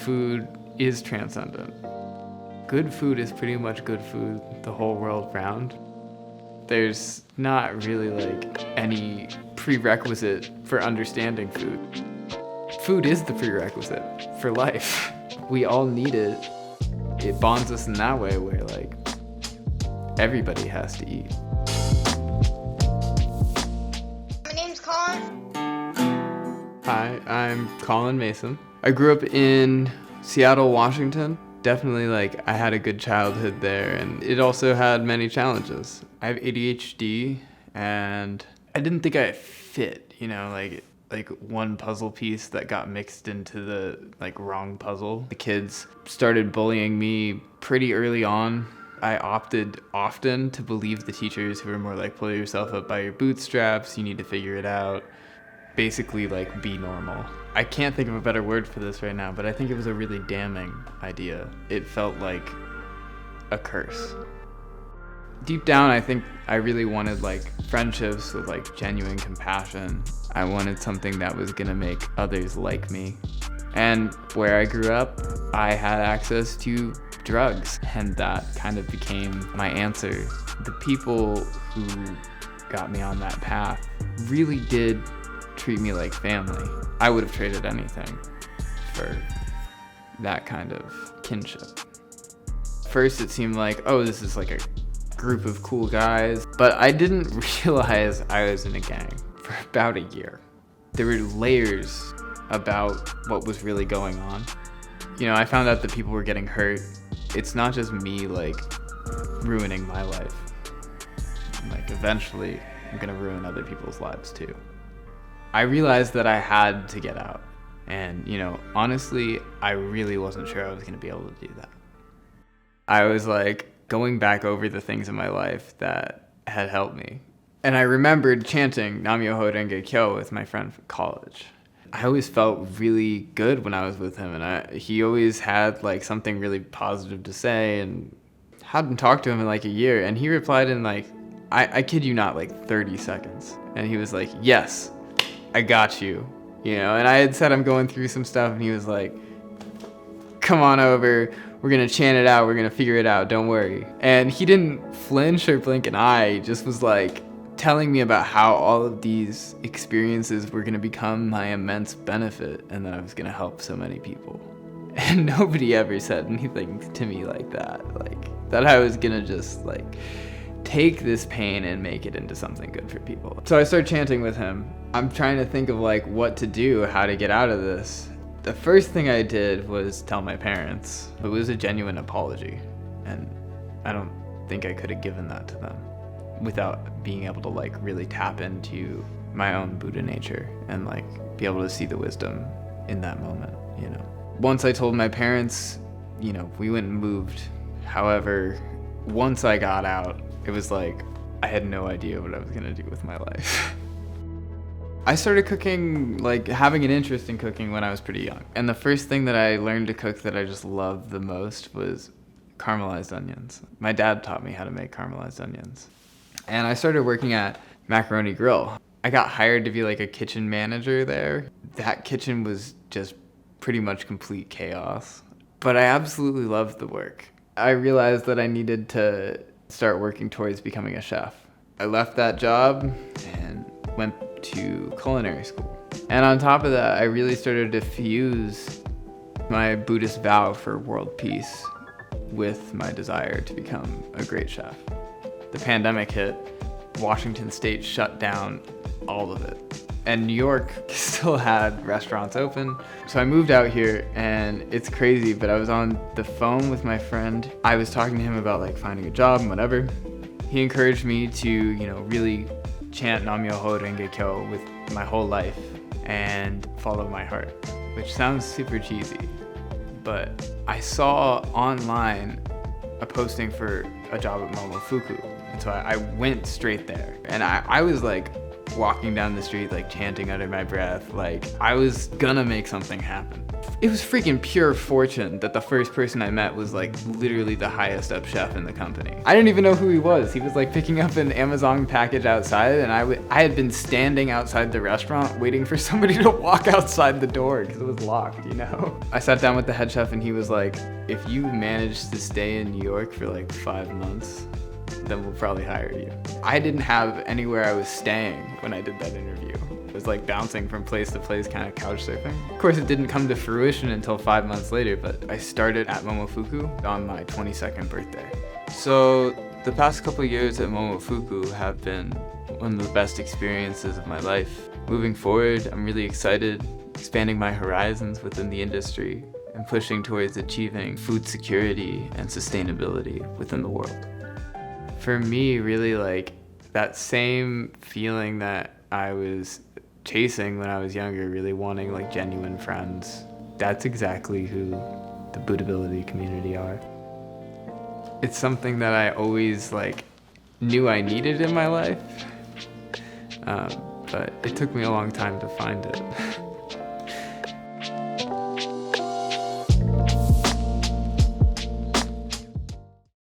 food is transcendent. Good food is pretty much good food the whole world round. There's not really like any prerequisite for understanding food. Food is the prerequisite for life. We all need it. It bonds us in that way where like everybody has to eat. My name's Collin. Hi, I'm Collin Mason. I grew up in Seattle, Washington. Definitely like I had a good childhood there, and it also had many challenges. I have ADHD and I didn't think I fit, like one puzzle piece that got mixed into the like wrong puzzle. The kids started bullying me pretty early on. I opted often to believe the teachers who were more like, pull yourself up by your bootstraps, you need to figure it out. Basically like be normal. I can't think of a better word for this right now, but I think it was a really damning idea. It felt like a curse. Deep down, I think I really wanted like friendships with like genuine compassion. I wanted something that was gonna make others like me. And where I grew up, I had access to drugs, and that kind of became my answer. The people who got me on that path really did treat me like family. I would have traded anything for that kind of kinship. First, it seemed like, oh, this is like a group of cool guys, but I didn't realize I was in a gang for about a year. There were layers about what was really going on. I found out that people were getting hurt. It's not just me like ruining my life. Like eventually, I'm gonna ruin other people's lives too. I realized that I had to get out. And, honestly, I really wasn't sure I was going to be able to do that. I was like going back over the things in my life that had helped me. And I remembered chanting Nam-myoho Renge Kyo with my friend from college. I always felt really good when I was with him, and he always had like something really positive to say, and hadn't talked to him in like a year, and he replied in like, I kid you not, like 30 seconds. And he was like, yes, I got you, and I had said I'm going through some stuff, and he was like, come on over, we're gonna chant it out, we're gonna figure it out, don't worry. And he didn't flinch or blink an eye, he just was like telling me about how all of these experiences were gonna become my immense benefit, and that I was gonna help so many people. And nobody ever said anything to me like that I was gonna just like take this pain and make it into something good for people. So I started chanting with him. I'm trying to think of like what to do, how to get out of this. The first thing I did was tell my parents. It was a genuine apology, and I don't think I could have given that to them without being able to like really tap into my own Buddha nature and like be able to see the wisdom in that moment, Once I told my parents, we went and moved. However, once I got out, it was like I had no idea what I was gonna do with my life. I started cooking, like having an interest in cooking when I was pretty young. And the first thing that I learned to cook that I just loved the most was caramelized onions. My dad taught me how to make caramelized onions. And I started working at Macaroni Grill. I got hired to be like a kitchen manager there. That kitchen was just pretty much complete chaos. But I absolutely loved the work. I realized that I needed to start working towards becoming a chef. I left that job and went to culinary school. And on top of that, I really started to fuse my Buddhist vow for world peace with my desire to become a great chef. The pandemic hit, Washington State shut down all of it. And New York still had restaurants open. So I moved out here, and it's crazy, but I was on the phone with my friend. I was talking to him about like finding a job and whatever. He encouraged me to, really chant Nam-myoho Renge Kyo with my whole life and follow my heart, which sounds super cheesy. But I saw online a posting for a job at Momofuku. And so I went straight there. And I was like, walking down the street, like chanting under my breath, like I was gonna make something happen. It was freaking pure fortune that the first person I met was like literally the highest up chef in the company. I didn't even know who he was. He was like picking up an Amazon package outside, and I had been standing outside the restaurant waiting for somebody to walk outside the door because it was locked, you know? I sat down with the head chef and he was like, if you manage to stay in New York for like 5 months, then we'll probably hire you. I didn't have anywhere I was staying when I did that interview. It was like bouncing from place to place, kind of couch surfing. Of course, it didn't come to fruition until 5 months later, but I started at Momofuku on my 22nd birthday. So the past couple years at Momofuku have been one of the best experiences of my life. Moving forward, I'm really excited, expanding my horizons within the industry and pushing towards achieving food security and sustainability within the world. For me, really like that same feeling that I was chasing when I was younger, really wanting like genuine friends. That's exactly who the Buddhability community are. It's something that I always like knew I needed in my life, but it took me a long time to find it.